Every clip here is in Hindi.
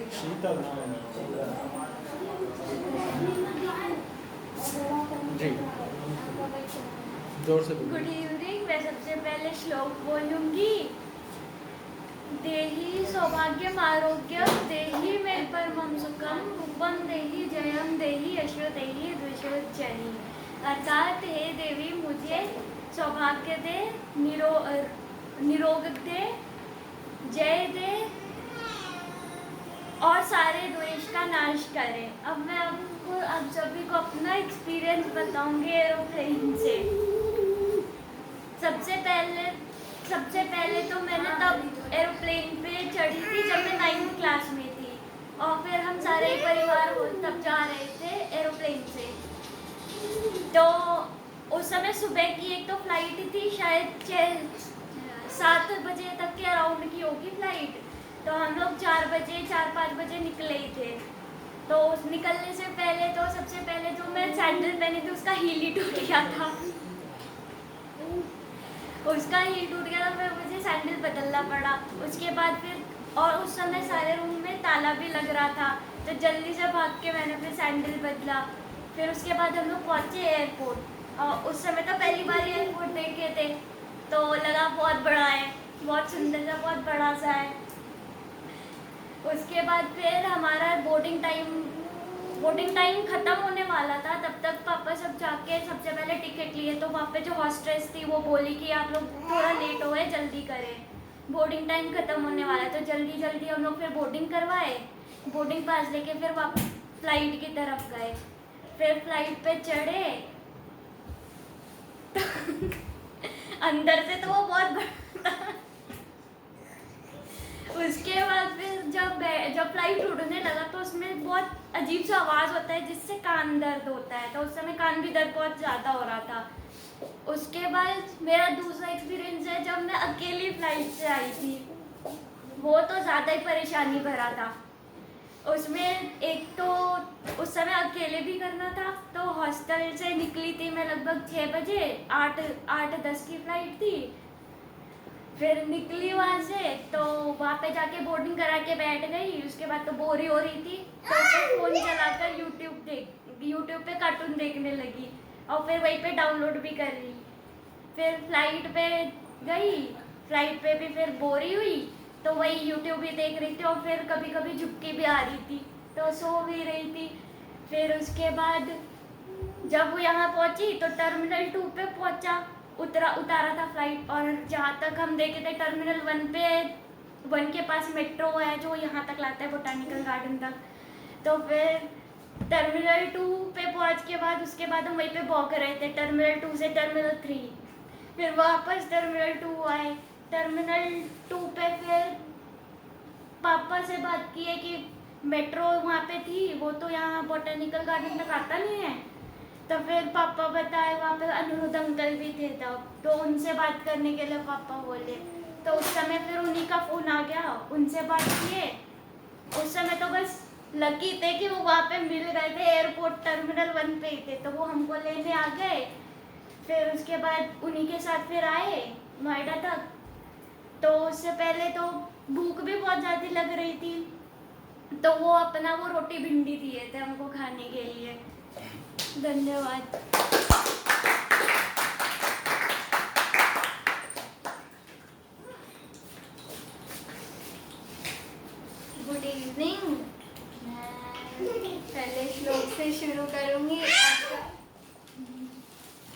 शीतल जी जोर से गुड इवनिंग। मैं सबसे पहले श्लोक बोलूंगी। देहि सौभाग्यम आरोग्यम देहि मे परमं सुखम रूपम देहि जयम देहि यशो देहि द्विषोच्चनि। अर्थात हे देवी मुझे सौभाग्य दे, निरोग दे, जय दे और सारे द्वेष का नाश करे। अब मैं आपको आप सभी को अपना एक्सपीरियंस बताऊंगी एरोप्लेन से। सबसे पहले तो मैंने तब एरोप्लेन पे चढ़ी थी जब मैं 9th क्लास में थी, और फिर हम सारे परिवार तब जा रहे थे एरोप्लेन से। तो उस समय सुबह की एक तो फ्लाइट थी, शायद 7 बजे तक के अराउंड की होगी फ्लाइट। तो हम लोग 4-5 बजे निकले ही थे। तो उस निकलने से पहले तो सबसे पहले जो मैं सैंडल पहनी थी उसका हील ही टूट गया था। उसका हील टूट गया था, फिर मुझे सैंडल बदलना पड़ा। उसके बाद फिर और उस समय सारे रूम में ताला भी लग रहा था, तो जल्दी से भाग के मैंने फिर सैंडल बदला। फिर उसके बाद हम लोग पहुँचे एयरपोर्ट, और उस समय तो पहली बार एयरपोर्ट देखे थे, तो लगा बहुत बड़ा है, बहुत सुंदर सा, बहुत बड़ा सा है। उसके बाद फिर हमारा बोर्डिंग टाइम ख़त्म होने वाला था। तब तक पापा सब जाके सबसे पहले टिकट लिए, तो वहाँ पे जो हॉस्टेस थी वो बोली कि आप लोग थोड़ा लेट हो गए, जल्दी करें, बोर्डिंग टाइम ख़त्म होने वाला है। तो जल्दी हम लोग फिर बोर्डिंग करवाए, बोर्डिंग पास लेके फिर वापस फ्लाइट की तरफ गए। फिर फ्लाइट पे चढ़े अंदर से तो वो बहुत बड़ा था। उसके बाद फिर जब फ्लाइट उड़ने लगा तो उसमें बहुत अजीब सा आवाज़ होता है जिससे कान दर्द होता है, तो उस समय कान भी दर्द बहुत ज़्यादा हो रहा था। उसके बाद मेरा दूसरा एक्सपीरियंस है जब मैं अकेली फ्लाइट से आई थी, वो तो ज़्यादा ही परेशानी भरा था। उसमें एक तो उस समय अकेले भी करना था, तो हॉस्टल से निकली थी मैं लगभग 6 बजे, 8-10 की फ्लाइट थी। फिर निकली वहाँ से, तो वहाँ पे जाके बोर्डिंग करा के बैठ गई। उसके बाद तो बोर ही हो रही थी, तो फिर फ़ोन चलाकर यूट्यूब पे कार्टून देखने लगी, और फिर वहीं पे डाउनलोड भी कर ली। फिर फ्लाइट पे गई, फ्लाइट पे भी फिर बोर ही हुई, तो वही यूट्यूब भी देख रही थी, और फिर कभी कभी झुक्की भी आ रही थी, तो सो भी रही थी। फिर उसके बाद जब वो यहाँ पहुँची तो टर्मिनल 2 पे उतारा था फ्लाइट, और जहाँ तक हम देखे थे टर्मिनल 1 के पास मेट्रो है जो यहाँ तक लाता है बोटानिकल गार्डन तक। तो फिर टर्मिनल 2 पे पहुँच के बाद उसके बाद हम वहीं पे भौंक रहे थे, टर्मिनल 2 से टर्मिनल 3, फिर वापस टर्मिनल 2 आए। टर्मिनल 2 पे फिर पापा से बात की है कि मेट्रो वहाँ पे थी, वो तो यहाँ बोटानिकल गार्डन तक आता नहीं है। तो फिर पापा बताए वहाँ पे अनिरुद्ध अंकल भी थे तब, तो उनसे बात करने के लिए पापा बोले। तो उस समय फिर उन्हीं का फ़ोन आ गया, उनसे बात किए। उस समय तो बस लकी थे कि वो वहाँ पे मिल गए थे, एयरपोर्ट टर्मिनल 1 पे ही थे, तो वो हमको लेने आ गए। फिर उसके बाद उन्हीं के साथ फिर आए नोएडा तक। तो उससे पहले तो भूख भी बहुत ज़्यादा लग रही थी, तो वो अपना वो रोटी भिंडी दिए थे हमको खाने के लिए। धन्यवाद। Good evening. मैं पहले श्लोक से शुरू करूंगी।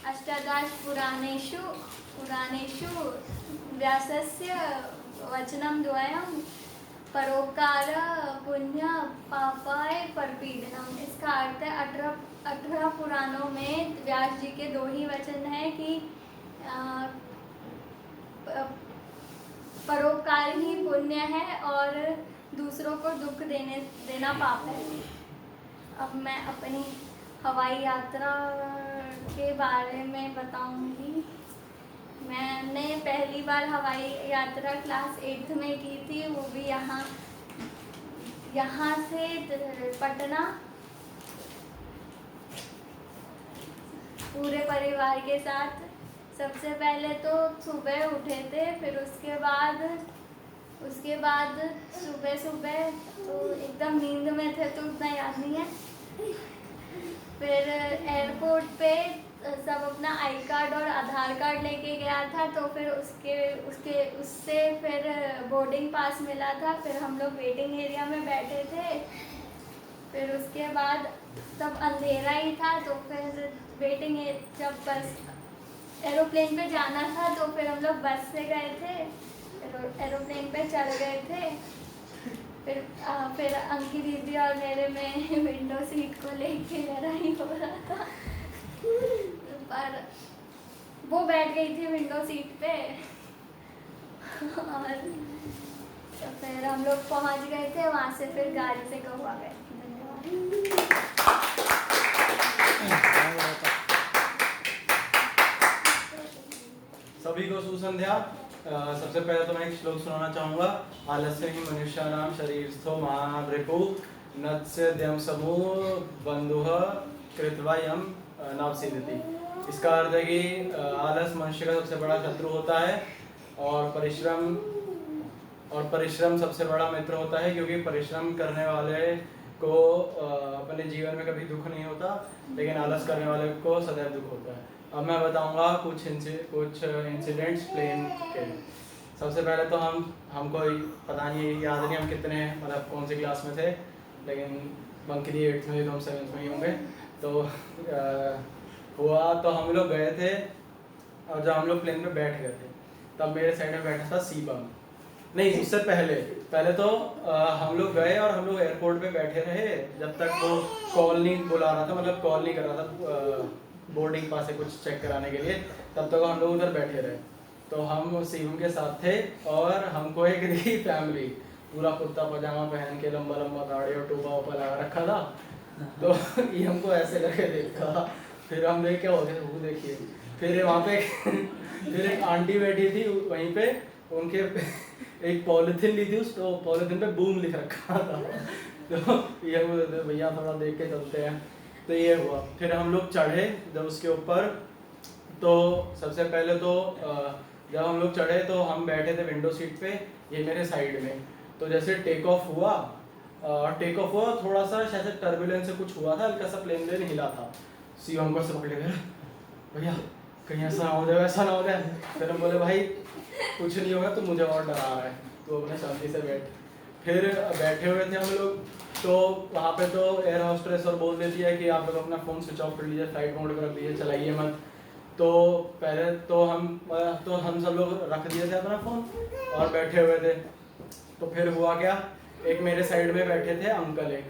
अष्टादश पुराणेषु व्यासस्य वचनं द्वयं परोपकार पुण्य पापाय परपीडनम। इसका अर्थ है 18 पुराणों में व्यास जी के 2 ही वचन है कि परोपकार ही पुण्य है और दूसरों को दुख देना पाप है। अब मैं अपनी हवाई यात्रा के बारे में बताऊंगी। मैंने पहली बार हवाई यात्रा क्लास 8th में की थी, वो भी यहाँ से पटना, पूरे परिवार के साथ। सबसे पहले तो सुबह उठे थे, फिर उसके बाद सुबह तो एकदम नींद में थे तो उतना याद नहीं है। फिर एयरपोर्ट पे सब अपना आई कार्ड और आधार कार्ड लेके गया था, तो फिर उससे फिर बोर्डिंग पास मिला था। फिर हम लोग वेटिंग एरिया में बैठे थे। फिर उसके बाद तब अंधेरा ही था, तो फिर जब बस एरोप्लेन पे जाना था तो फिर हम लोग बस से गए थे, एरोप्लेन पे चढ़ गए थे। फिर अंकी दीदी और मेरे में विंडो सीट को लेके लड़ाई हो रहा था, पर वो बैठ गई थी विंडो सीट पे और तो फिर हम लोग पहुंच गए थे वहाँ से, फिर गाड़ी से गोवा गए। सभी को सुसंध्या। सबसे पहले तो मैं एक श्लोक सुनाना चाहूँगा। आलस्य ही मनुष्याणाम शरीरस्थो महाभृकु नत्स्यद्यं समूह बंधुः कृत्वा यम नावसीदति। इसका अर्थ है कि आलस मनुष्य का सबसे बड़ा शत्रु होता है और परिश्रम सबसे बड़ा मित्र होता है, क्योंकि परिश्रम करने वाले को अपने जीवन में कभी दुख नहीं होता, लेकिन आलस करने वाले को सदैव दुख होता है। अब मैं बताऊंगा कुछ इंसिडेंट्स प्लेन के। सबसे पहले तो हमको पता नहीं, याद नहीं हम कितने मतलब कौन सी क्लास में थे, लेकिन बंकी दी 8th में, तो हम 7th में ही होंगे। तो हुआ तो हम लोग गए थे, और जब हम लोग प्लेन में बैठ गए थे तब मेरे साइड में बैठा था सीबम। नहीं, उससे पहले तो हम लोग गए और हम लोग एयरपोर्ट पे बैठे रहे जब तक वो कॉल नहीं बुला रहा था, मतलब कॉल नहीं कर रहा था बोर्डिंग पास से कुछ चेक कराने के लिए। तब तक हम लोग उधर बैठे रहे। तो हम सीएम के साथ थे और हमको एक नई फैमिली पूरा कुर्ता पजामा पहन के लंबा लंबा गाड़ी और टोपा वोपा लगा रखा था। तो ये हमको ऐसे करके देखा, फिर हम देख क्या हो गया, वो देखिए। फिर वहाँ पे फिर एक आंटी बैठी थी वहीं पे, उनके एक पॉलिथीन ली थी, उस पॉलिथीन पे बूम लिख रखा था। तो ये भैया थोड़ा देख के चलते हैं। तो ये हुआ। फिर हम लोग चढ़े जब उसके ऊपर, तो सबसे पहले तो जब हम लोग चढ़े तो हम बैठे थे विंडो सीट पे, ये मेरे साइड में। तो जैसे टेक ऑफ हुआ थोड़ा सा शायद टर्बुलेंस से कुछ हुआ था, हल्का सा प्लेन हिला था। सी हमको से पकड़े गए, भैया कहीं ऐसा ना हो जाए, ऐसा ना हो जाए। फिर हम बोले भाई कुछ नहीं होगा, तो मुझे और डरा रहा है, तो अपने शांति से बैठ। फिर बैठे हुए थे हम लोग, तो वहाँ पे तो एयर होस्टेस और बोल देती है कि आप लोग अपना फ़ोन स्विच ऑफ कर लीजिए, फ्लाइट मोड पर रख लीजिए, चलाइए मत। तो पहले तो हम सब लोग रख दिए थे अपना फ़ोन और बैठे हुए थे। तो फिर हुआ क्या, एक मेरे साइड में बैठे थे अंकल एक,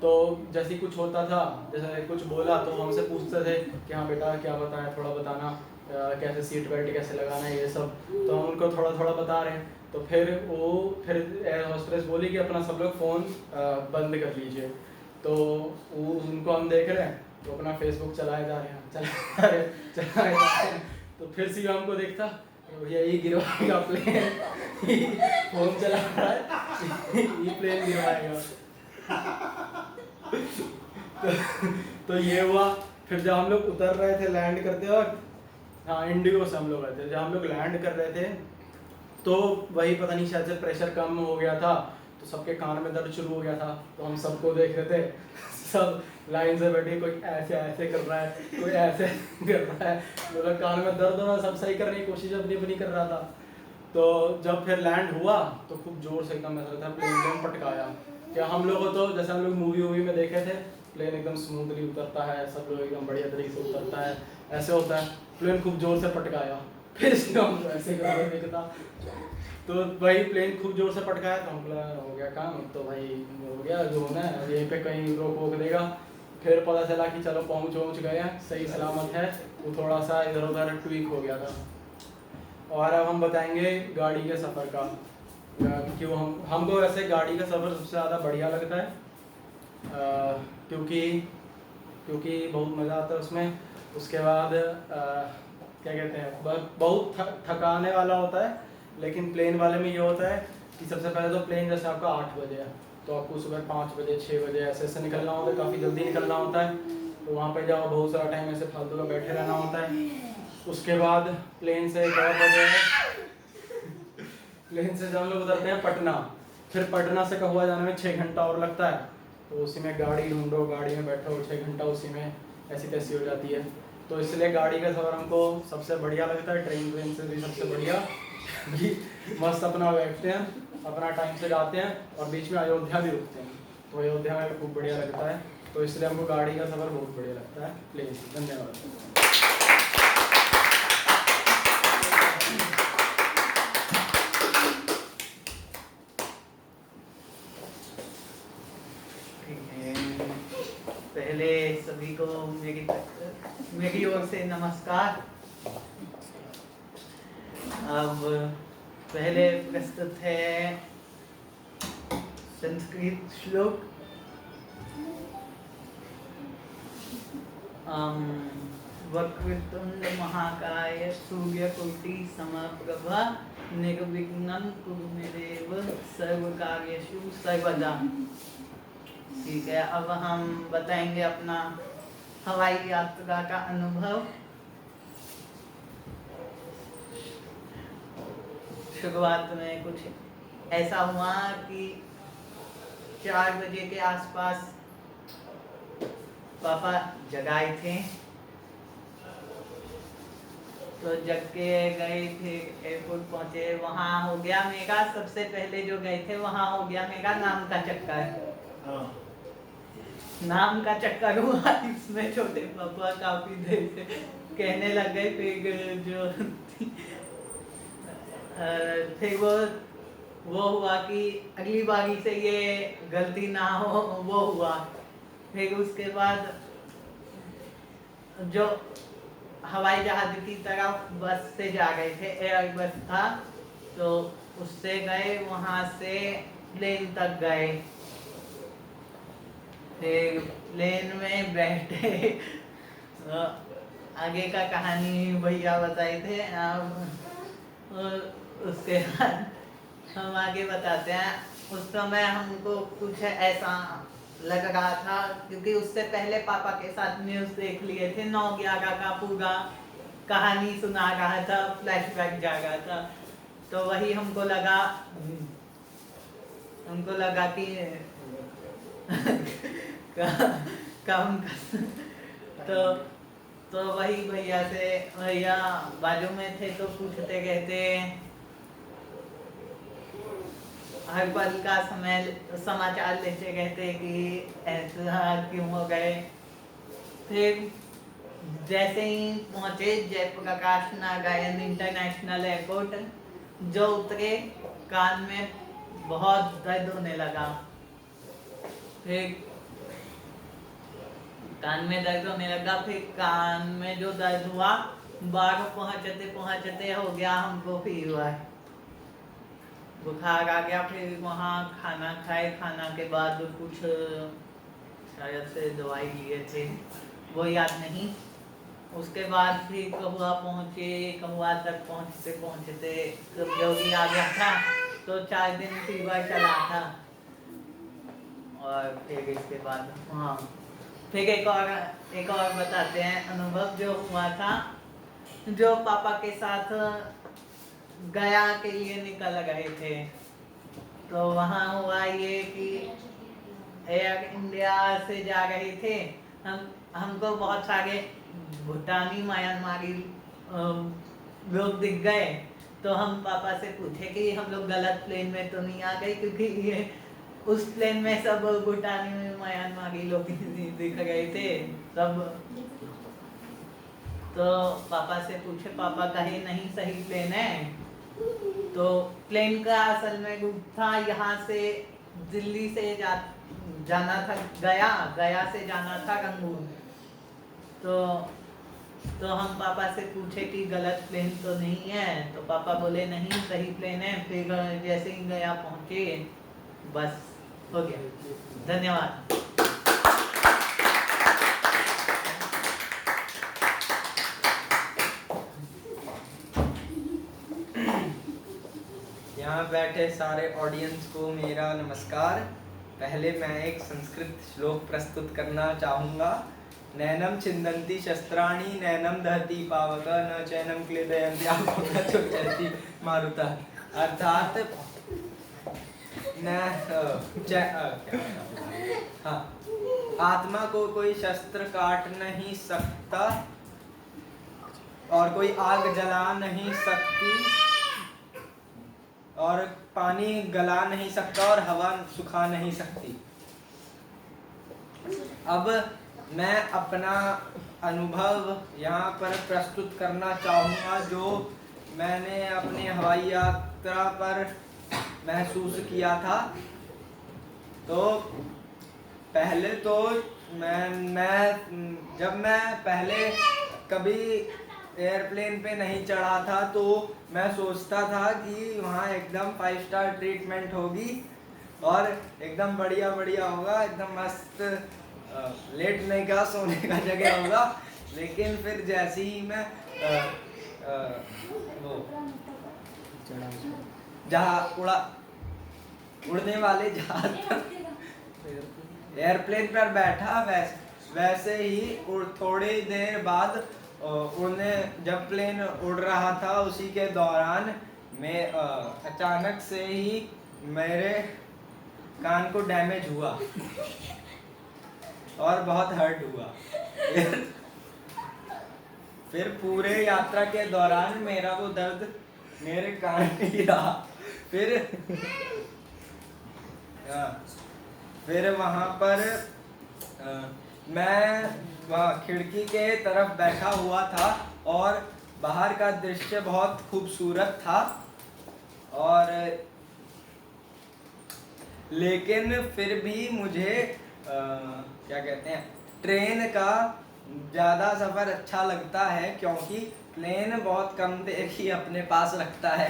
तो जैसे कुछ होता था, जैसे कुछ बोला तो हमसे पूछते थे कि हाँ बेटा क्या बताएं, थोड़ा बताना, कैसे सीट बेल्ट कैसे लगाना है, ये सब। तो हम उनको थोड़ा थोड़ा बता रहे हैं। तो फिर एयर होस्टेस बोली कि अपना सब लोग फ़ोन बंद कर लीजिए। तो उनको हम देख रहे हैं, तो अपना फेसबुक चलाए जा रहे हैं। तो फिर सी हमको देखता, यही गिरवाएगा प्लेन, फोन चला रहा है, ये प्लेन गिरवाएगा। तो ये हुआ। फिर जब हम लोग उतर रहे थे लैंड करते वक्त, हाँ इंडिगो से हम लोग आए थे, जब हम लोग लैंड कर रहे थे तो वही पता नहीं शायद से प्रेशर कम हो गया था, तो सबके कान में दर्द शुरू हो गया था। तो हम सबको देख रहे थे, सब लाइन से बैठे, कोई ऐसे ऐसे कर रहा है, कोई ऐसे कर रहा है, मतलब कान में दर्द हो रहा, सब सही करने की कोशिश अपनी कर रहा था। तो जब फिर लैंड हुआ तो खूब जोर से एकदम ऐसा था, प्लेन पटकाया। क्या हम लोग तो जैसे हम लोग मूवी में देखे थे, प्लेन एकदम स्मूथली उतरता है, सब लोग एकदम बढ़िया तरीके से उतरता है, ऐसे होता है। प्लेन खूब जोर से पटकाया, फिर हम ऐसे देखता, तो भाई प्लेन खूब जोर से पटकाया, तो हम हो गया काम, तो भाई हो गया जो होना है, यहीं पे कहीं रोक देगा। फिर पता चला कि चलो पहुँच गए हैं, सही सलामत है। वो थोड़ा सा इधर उधर ट्वीक हो गया था। और अब हम बताएंगे गाड़ी के सफ़र का, क्यों हमको वैसे गाड़ी का सफ़र सबसे ज़्यादा बढ़िया लगता है, क्योंकि बहुत मज़ा आता है उसमें। उसके बाद क्या कहते हैं, बहुत थकाने वाला होता है, लेकिन प्लेन वाले में ये होता है कि सबसे पहले तो प्लेन जैसे आपका 8 बजे है, तो आपको सुबह 5 बजे 6 बजे ऐसे निकलना होता है, काफ़ी जल्दी निकलना होता है। तो वहाँ पे जाओ, बहुत सारा टाइम ऐसे फालतू का बैठे रहना होता है। उसके बाद प्लेन से एक और वजह है, प्लेन से जब हम लोग उतरते हैं पटना, फिर पटना से कहुआ जाने में 6 घंटा और लगता है, तो उसी में गाड़ी ढूंढो, गाड़ी में बैठो, 6 घंटा उसी में ऐसी तैसी हो जाती है। तो इसलिए गाड़ी का सफ़र हमको सबसे बढ़िया लगता है, ट्रेन से भी सबसे बढ़िया कि मस्त अपना बैठते हैं, अपना टाइम से जाते हैं और बीच में अयोध्या भी रुकते हैं, तो अयोध्या में खूब बढ़िया लगता है। तो इसलिए हमको गाड़ी का सफ़र बहुत बढ़िया लगता है प्लेन से। धन्यवाद। पहले सभी को मेरी ओर से नमस्कार। अब पहले प्रस्तुत है संस्कृत श्लोक। वक्रतुंड महाकाय सूर्यकोटि समप्रभा निर्विघ्नं कुरु मे देव सर्वकार्येषु सर्वदा। ठीक है, अब हम बताएंगे अपना हवाई यात्रा का अनुभव। शुरुआत में कुछ ऐसा हुआ कि 4 बजे के आसपास पापा जगाए थे, तो जग के गए थे, एयरपोर्ट पहुंचे। वहाँ हो गया मेरा, सबसे पहले जो गए थे वहाँ हो गया मेरा नाम का चक्कर। नाम का चक्कर हुआ, इसमें छोटे पापा काफी देर से कहने लग गए। फिर वो हुआ कि अगली बारी से ये गलती ना हो, वो हुआ। फिर उसके बाद जो हवाई जहाज की तरफ बस से जा रहे थे, एयर बस था, तो उससे गए, वहाँ से प्लेन तक गए। फिर प्लेन में बैठे, आगे का कहानी भैया बताए थे। अब उसके बाद हम आगे बताते हैं। उस समय हमको कुछ ऐसा लग रहा था, क्योंकि उससे पहले पापा के साथ न्यूज़ देख लिए थे, 9/11 का पूरा कहानी सुना रहा था, फ्लैशबैक जा रहा था। तो वही हमको लगा कि काम तो वही भैया बाजू में थे, तो पूछते कहते हर पल का समाचार लेते कहते कि ऐसा क्यों हो गए। फिर जैसे ही पहुंचे जयप्रकाश नारायण इंटरनेशनल एयरपोर्ट, जो उतरे, कान में बहुत दर्द होने लगा। फिर कान में दर्द होने लगा, फिर कान में जो दर्द हुआ, बाहर पहुंचते हो गया हमको फीवर, बुखार आ गया। फिर वहाँ खाना खाए, खाना के बाद कुछ शायद से दवाई लिए थे, वो याद नहीं। उसके बाद फिर कहुआ पहुँचे, कहुआ तक पहुँचते सब जोगी आ गया था, तो 4 दिन फीवर चला था। और फिर इसके बाद फिर एक और बताते हैं अनुभव जो हुआ था, जो पापा के साथ गया के लिए निकल गए थे। तो वहाँ हुआ ये कि एयर इंडिया से जा रहे थे, हमको बहुत सारे भूटानी म्यांमारी लोग दिख गए। तो हम पापा से पूछे कि हम लोग गलत प्लेन में तो नहीं आ गए, क्योंकि ये उस प्लेन में सब भूटानी म्यांमारी लोग दिख गए थे सब। तो पापा से पूछे, पापा कहे नहीं सही प्लेन है। तो प्लेन का असल में रूट था, यहाँ से दिल्ली से जाना था, गया से जाना था रंगून। तो हम पापा से पूछे कि गलत प्लेन तो नहीं है, तो पापा बोले नहीं सही प्लेन है। फिर जैसे ही गया पहुँचे, बस हो गया। धन्यवाद। यहाँ बैठे सारे ऑडियंस को मेरा नमस्कार। पहले मैं एक संस्कृत श्लोक प्रस्तुत करना चाहूँगा। नैनम छिन्दन्ति शस्त्राणि नैनम दहति पावक न चैनम क्लेदयन्ति आपोका चोचन्ति मारुता। अर्थात हाँ, आत्मा को कोई शस्त्र काट नहीं सकता और कोई आग जला नहीं सकती और पानी गला नहीं सकता और हवा सुखा नहीं सकती। अब मैं अपना अनुभव यहाँ पर प्रस्तुत करना चाहूँगा जो मैंने अपनी हवाई यात्रा पर महसूस किया था। तो पहले तो जब मैं पहले कभी एयरप्लेन पे नहीं चढ़ा था तो मैं सोचता था कि वहाँ एकदम 5 स्टार ट्रीटमेंट होगी और एकदम बढ़िया बढ़िया होगा, एकदम मस्त लेटने का सोने का जगह होगा। लेकिन फिर जैसे ही मैं वो उड़ने वाले जहाज एयरप्लेन पर बैठा वैसे ही थोड़ी देर बाद जब प्लेन उड़ रहा था उसी के दौरान मैं अचानक से ही मेरे कान को डैमेज हुआ और बहुत हर्ट हुआ। फिर पूरे यात्रा के दौरान मेरा वो दर्द मेरे कान में ही रहा। फिर वहाँ पर मैं वहाँ खिड़की के तरफ बैठा हुआ था और बाहर का दृश्य बहुत खूबसूरत था और लेकिन फिर भी मुझे क्या कहते हैं ट्रेन का ज़्यादा सफ़र अच्छा लगता है क्योंकि प्लेन बहुत कम देर ही अपने पास रखता है।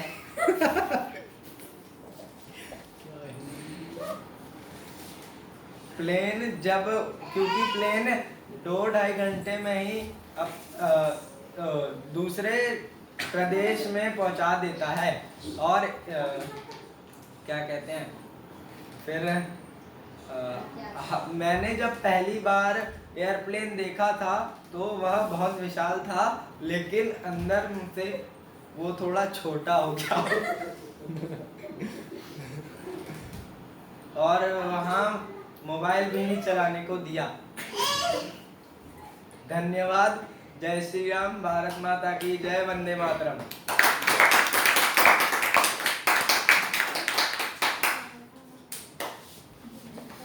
क्योंकि प्लेन 2-2.5 घंटे में ही दूसरे प्रदेश में पहुंचा देता है। और क्या कहते हैं फिर मैंने जब पहली बार एयरप्लेन देखा था तो वह बहुत विशाल था लेकिन अंदर से वो थोड़ा छोटा हो गया और वहाँ मोबाइल भी नहीं चलाने को दिया। धन्यवाद। जय श्री राम। भारत माता की जय। वंदे मातरम।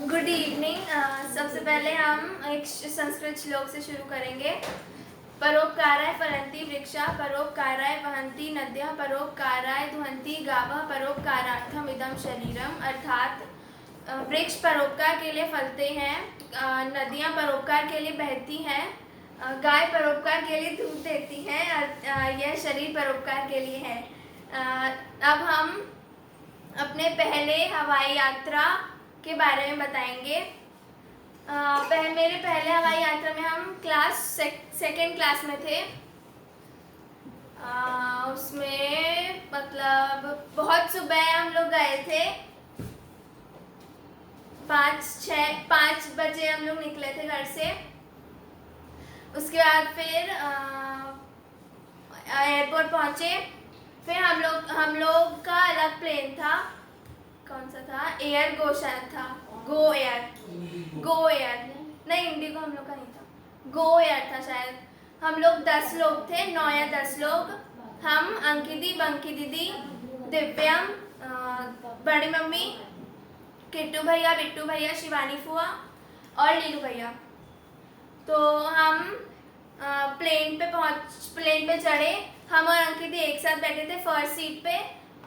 Good evening. सबसे पहले हम एक संस्कृत श्लोक से शुरू करेंगे। परोपकाराय फलन्ति वृक्षा परोपकाराय वहन्ति नद्यः परोपकाराय दुहन्ति गावः परोपकारार्थम इदं शरीरम। अर्थात वृक्ष परोपकार के लिए फलते हैं, नदियाँ परोपकार के लिए बहती हैं, गाय परोपकार के लिए दूध देती है, यह शरीर परोपकार के लिए है। अब हम अपने पहले हवाई यात्रा के बारे में बताएंगे। मेरे पहले हवाई यात्रा में हम सेकेंड क्लास में थे। उसमें मतलब बहुत सुबह हम लोग गए थे, 5 बजे हम लोग निकले थे घर से। उसके बाद फिर एयरपोर्ट पहुंचे। फिर हम लोग का अलग प्लेन था। कौन सा था? एयर गो शायद था। गो एयर नहीं, इंडिगो हम लोग का नहीं था, गो एयर था शायद। हम लोग 10 लोग थे, 9 या 10 लोग। हम अंकिति, बंकी दीदी, दिव्यम, बड़ी मम्मी, किट्टू भैया, बिट्टू भैया, शिवानी फुआ और लीलू भैया। तो हम प्लेन पे चढ़े। हम और अंकिति एक साथ बैठे थे फर्स्ट सीट पे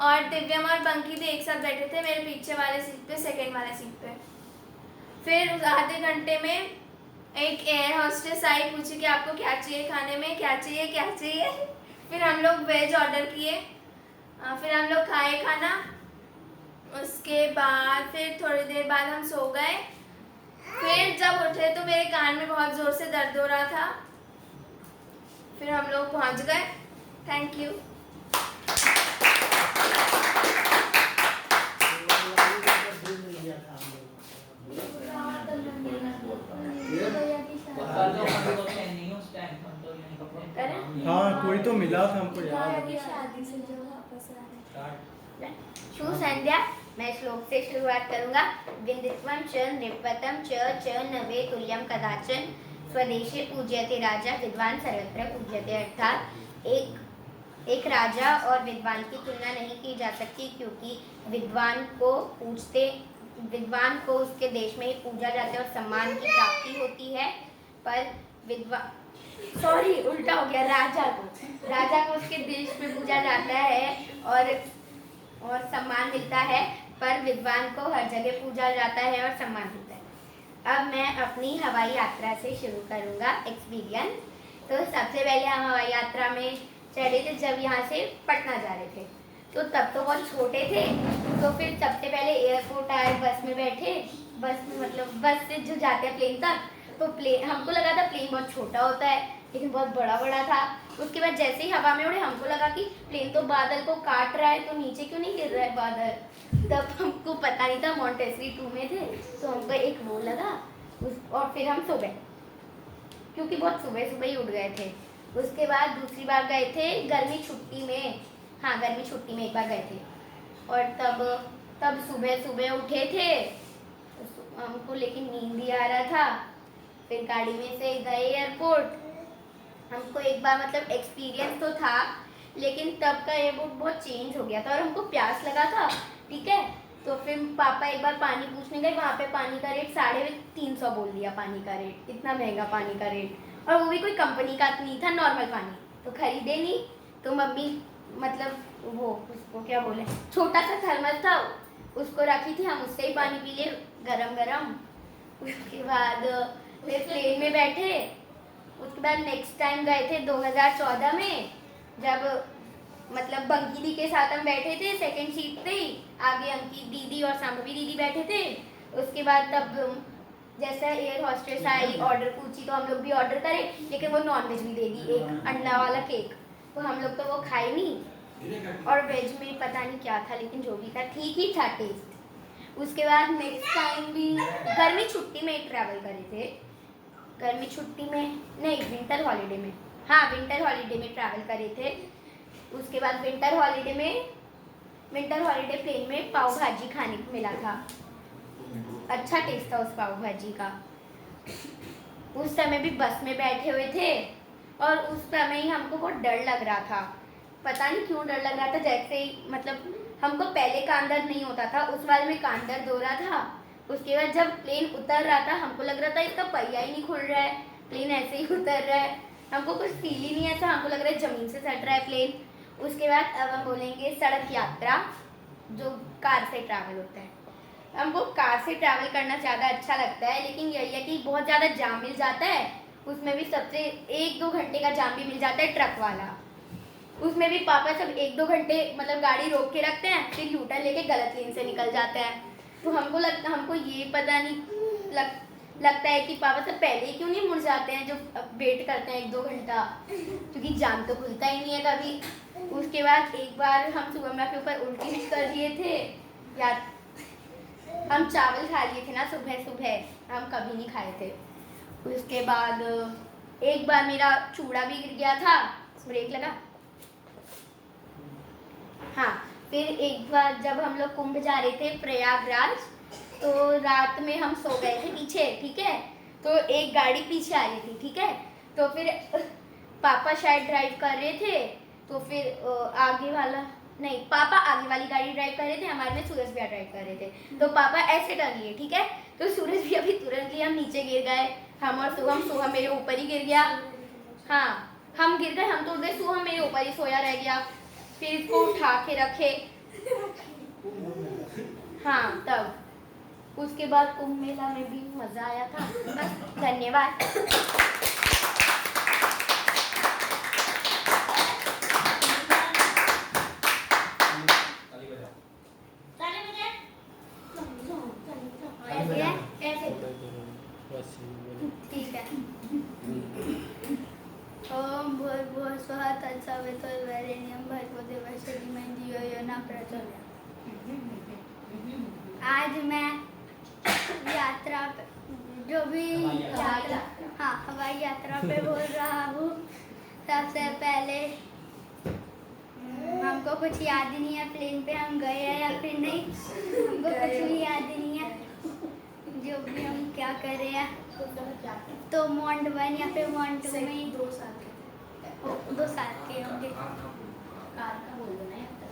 और दिव्यम और बंकी दी एक साथ बैठे थे मेरे पीछे वाले सीट पे, सेकेंड वाले सीट पे। फिर उस आधे घंटे में एक एयर हॉस्टेस आई, पूछी कि आपको क्या चाहिए खाने में, क्या चाहिए। फिर हम लोग वेज ऑर्डर किए। फिर हम लोग खाए खाना। उसके बाद फिर थोड़ी देर बाद हम सो गए। फिर जब उठे तो मेरे कान में बहुत ज़ोर से दर्द हो रहा था। फिर हम लोग पहुंच गए। Thank you. कल तो हम लोग थे नहीं उस टाइम, हम तो नहीं थे। करें? हाँ कोई तो मिला था हमको याद है। की शादी से जो वापस आ रहे हैं। शुभ संध्या। मैं श्लोक से शुरुआत करूंगा। विदित्वं च नृपतं च नवे तुल्यं कदाचन स्वदेशे पूज्यते राजा विद्वान सर्वत्र पूज्यते। अर्थात एक राजा और विद्वान की तुलना नहीं की जा सकती, क्योंकि विद्वान को उसके देश में ही पूजा जाता है और सम्मान की प्राप्ति होती है। पर उल्टा हो गया, राजा को उसके देश में पूजा जाता है और सम्मान मिलता है, पर विद्वान को हर जगह पूजा जाता है और सम्मान मिलता है। अब मैं अपनी हवाई यात्रा से शुरू करूंगा एक्सपीरियंस। तो सबसे पहले हम हवाई यात्रा में चढ़े थे जब यहाँ से पटना जा रहे थे, तो तब तो बहुत छोटे थे। तो फिर सबसे पहले एयरपोर्ट आए, बस में बैठे, बस से जो जाते हैं प्लेन तक, तो हमको लगा था प्लेन बहुत छोटा होता है, लेकिन बहुत बड़ा था। उसके बाद जैसे ही हवा में उड़े हमको लगा कि प्लेन तो बादल को काट रहा है, तो नीचे क्यों नहीं गिर रहा है बादल। तब हमको पता नहीं था, मॉन्टेसरी 2 में थे, तो हमको एक वो लगा और फिर हम सो गए, क्योंकि बहुत सुबह ही उठ गए थे। उसके बाद दूसरी बार गए थे गर्मी छुट्टी में, हाँ गर्मी छुट्टी में एक बार गए थे, और तब सुबह उठे थे हमको, लेकिन नींद ही आ रहा था। फिर गाड़ी में से गए एयरपोर्ट। हमको एक बार एक्सपीरियंस तो था, लेकिन तब का एयरपोर्ट बहुत चेंज हो गया था और हमको प्यास लगा था, ठीक है। तो फिर पापा एक बार पानी पूछने गए, वहाँ पे पानी का रेट 350 बोल दिया, पानी का रेट, इतना महंगा पानी का रेट, और वो भी कोई कंपनी का नहीं था, नॉर्मल पानी। तो खरीदे नहीं, तो मम्मी वो उसको क्या बोले, छोटा सा थर्मस था, उसको रखी थी, हम उससे ही पानी पी लिए गरम। उसके बाद फिर प्लेन में बैठे। उसके बाद नेक्स्ट टाइम गए थे 2014 में, जब बंकी दी के साथ हम बैठे थे सेकंड सीट पे ही, आगे अंकित दीदी और शांभवी दीदी बैठे थे। उसके बाद तब जैसा एयर हॉस्टेस आई, ऑर्डर पूछी, तो हम लोग भी ऑर्डर करे, लेकिन वो नॉनवेज भी दे दी, एक अंडा वाला केक, तो हम लोग तो वो खाए नहीं। और वेज में पता नहीं क्या था, लेकिन जो भी था ठीक ही था टेस्ट। उसके बाद नेक्स्ट टाइम भी गर्मी छुट्टी में ट्रैवल करे थे, गर्मी छुट्टी में नहीं, विंटर हॉलीडे में, हाँ विंटर हॉलीडे में ट्रैवल करे थे। उसके बाद विंटर हॉलीडे प्लेन में पाव भाजी खाने को मिला था, अच्छा टेस्ट था उस पाव भाजी का। उस समय भी बस में बैठे हुए थे, और उस समय ही हमको बहुत डर लग रहा था, पता नहीं क्यों डर लग रहा था। जैसे ही हमको पहले कान दर्द नहीं होता था, उस वाले में कान दर्द हो रहा था। उसके बाद जब प्लेन उतर रहा था, हमको लग रहा था इसका पहिया ही नहीं खुल रहा है, प्लेन ऐसे ही उतर रहा है, हमको कुछ फील ही नहीं ऐसा, हमको लग रहा है जमीन से सट रहा है प्लेन। उसके बाद अब हम बोलेंगे सड़क यात्रा, जो कार से ट्रैवल होता है। हमको कार से ट्रैवल करना ज़्यादा अच्छा लगता है, लेकिन यही है कि बहुत ज़्यादा जाम मिल जाता है, उसमें भी सबसे 1-2 घंटे का जाम भी मिल जाता है, ट्रक वाला। उसमें भी पापा सब 1-2 घंटे गाड़ी रोक के रखते हैं, फिर यूटर्न लेके गलत लेन से निकल जाते हैं। तो हमको ये पता नहीं लगता है कि पापा सब पहले ही क्यों नहीं मुड़ जाते हैं, जो वेट करते हैं 1-2 घंटा, क्योंकि जाम तो खुलता ही नहीं है कभी। उसके बाद एक बार हम सुगम्मा के ऊपर उल्टी कर दिए थे, याद, हम चावल खा लिए थे ना सुबह, हम कभी नहीं खाए थे। उसके बाद एक बार मेरा चूड़ा भी गिर गया था, ब्रेक लगा, हाँ। फिर एक बार जब हम लोग कुंभ जा रहे थे प्रयागराज, तो रात में हम सो गए थे पीछे, ठीक है, तो एक गाड़ी पीछे आ रही थी, ठीक है, तो फिर पापा शायद ड्राइव कर रहे थे, तो फिर पापा आगे वाली गाड़ी ड्राइव कर रहे थे, हमारे में सूरज भैया ड्राइव कर रहे थे, तो पापा ऐसे टर्न लिए, ठीक है, तो सूरज भैया भी तुरंत लिए, हम नीचे गिर गए, हम और सुहम मेरे ऊपर ही गिर गया, हाँ हम गिर गए, हम तो उड़ गए, सुहम मेरे ऊपर ही सोया रह गया। फिर इसको उठा के रखे, हाँ तब। उसके बाद कुंभ मेला में भी मजा आया था, बस धन्यवाद। ऐसे ठीक है। ओम भूर्भुवः स्वः तत्सवितुर्वरेण्यं भर्गो देवस्य धीमहि धियो यो न प्रचोदयात्। आज मैं जो भी यात्रा, हाँ हवाई यात्रा पे बोल रहा हूँ। सबसे पहले हमको कुछ याद ही नहीं है प्लेन पे हम गए हैं या फिर नहीं, हमको कुछ भी याद ही नहीं है जो भी हम क्या कर रहे हैं। तो मॉन्ट 1 या फिर मॉन्ट 2 में 2 साल के होंगे।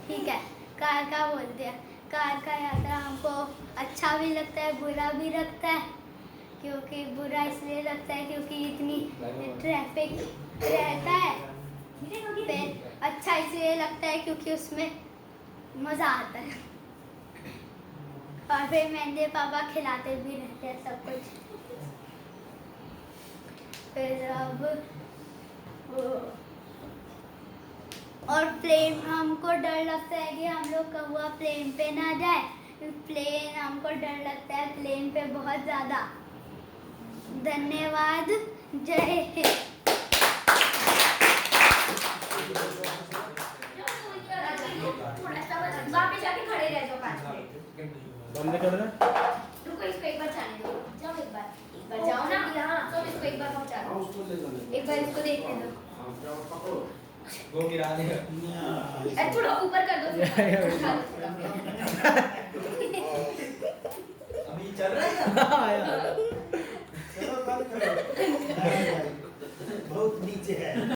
ठीक है, कार का बोल दिया। कार का यात्रा हमको अच्छा भी लगता है, बुरा भी लगता है। क्योंकि बुरा इसलिए लगता है क्योंकि इतनी ट्रैफिक रहता है। फिर अच्छा इसलिए लगता है क्योंकि उसमें मज़ा आता है। और फिर मेरे पापा खिलाते भी रहते हैं सब कुछ। फिर अब और प्लेन हमको डर लगता है कि हम लोग कौवा प्लेन पे ना जाए। प्लेन हमको डर लगता है प्लेन पे बहुत ज़्यादा। धन्यवाद, जय हिंद। वहाँ पे जाके खड़े रह जाओ 5 मिनट। बंद कर दे। रुको, इसको एक बार जाने दो। जाओ एक बार जाओ ना। हाँ, तो इसको एक बार पहुँचा दो। एक बार इसको देखने दो। वो गिरा देगा। थोड़ा ऊपर कर दो। अभी चल रहा है। चलो बंद करो। बहुत नीचे है।